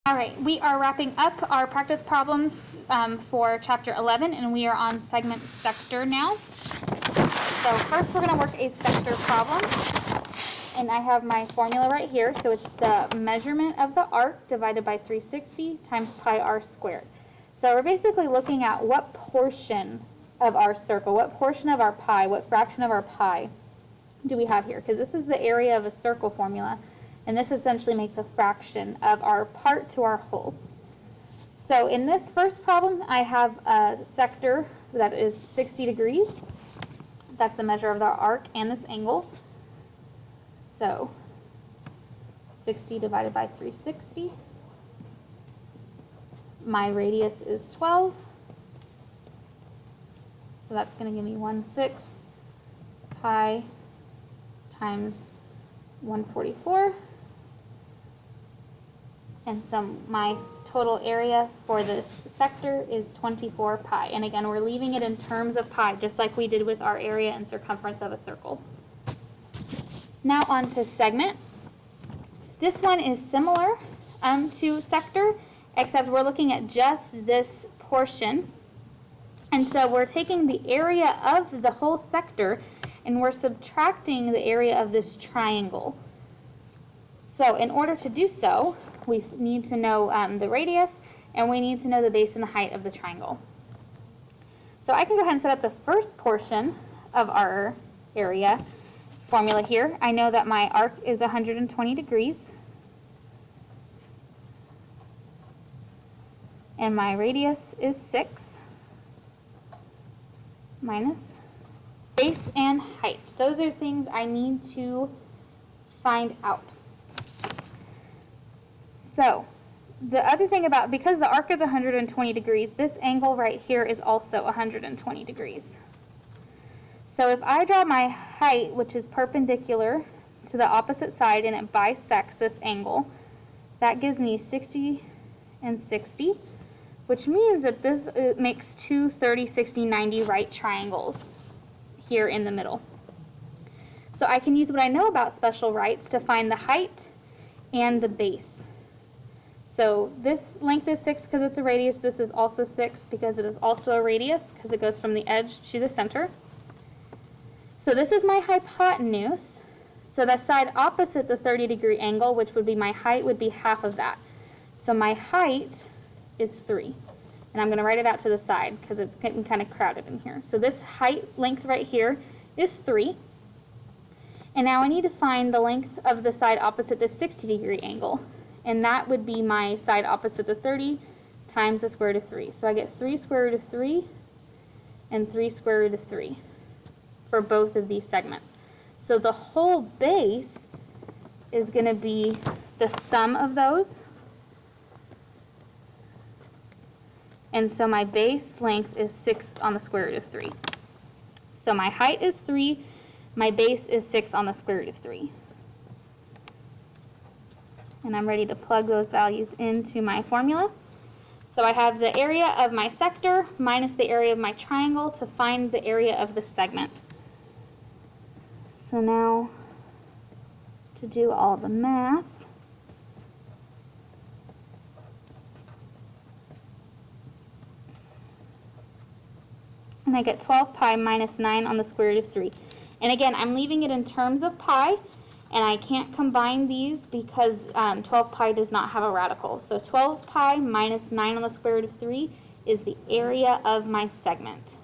All right, we are wrapping up our practice problems for Chapter 11, and we are on segment sector now. So first we're going to work a sector problem, and I have my formula right here. So it's the measurement of the arc divided by 360 times pi r squared. So we're basically looking at what portion of our circle, what portion of our pi, what fraction of our pi do we have here? Because this is the area of a circle formula. And this essentially makes a fraction of our part to our whole. So in this first problem, I have a sector that is 60 degrees. That's the measure of the arc and this angle. So 60 divided by 360. My radius is 12. So that's going to give me 1/6 pi times 144. And so my total area for this sector is 24 pi. And again, we're leaving it in terms of pi, just like we did with our area and circumference of a circle. Now on to segment. This one is similar to sector, except we're looking at just this portion. And so we're taking the area of the whole sector and we're subtracting the area of this triangle. So in order to do so, we need to know the radius, and we need to know the base and the height of the triangle. So I can go ahead and set up the first portion of our area formula here. I know that my arc is 120 degrees, and my radius is 6 minus base and height. Those are things I need to find out. So the other thing about, because the arc is 120 degrees, this angle right here is also 120 degrees. So if I draw my height, which is perpendicular to the opposite side, and it bisects this angle, that gives me 60 and 60, which means that this makes two 30, 60, 90 right triangles here in the middle. So I can use what I know about special rights to find the height and the base. So this length is 6 because it's a radius. This is also 6 because it is also a radius because it goes from the edge to the center. So this is my hypotenuse. So the side opposite the 30-degree angle, which would be my height, would be half of that. So my height is 3. And I'm going to write it out to the side because it's getting kind of crowded in here. So this height length right here is 3. And now I need to find the length of the side opposite the 60-degree angle. And that would be my side opposite the 30 times the square root of 3. So I get 3 square root of 3 and 3 square root of 3 for both of these segments. So the whole base is going to be the sum of those. And so my base length is 6 on the square root of 3. So my height is 3, my base is 6 on the square root of 3. And I'm ready to plug those values into my formula. So I have the area of my sector minus the area of my triangle to find the area of the segment. So now to do all the math, and I get 12 pi minus 9 on the square root of 3. And again, I'm leaving it in terms of pi, and I can't combine these because 12 pi does not have a radical. So 12 pi minus 9 on the square root of 3 is the area of my segment.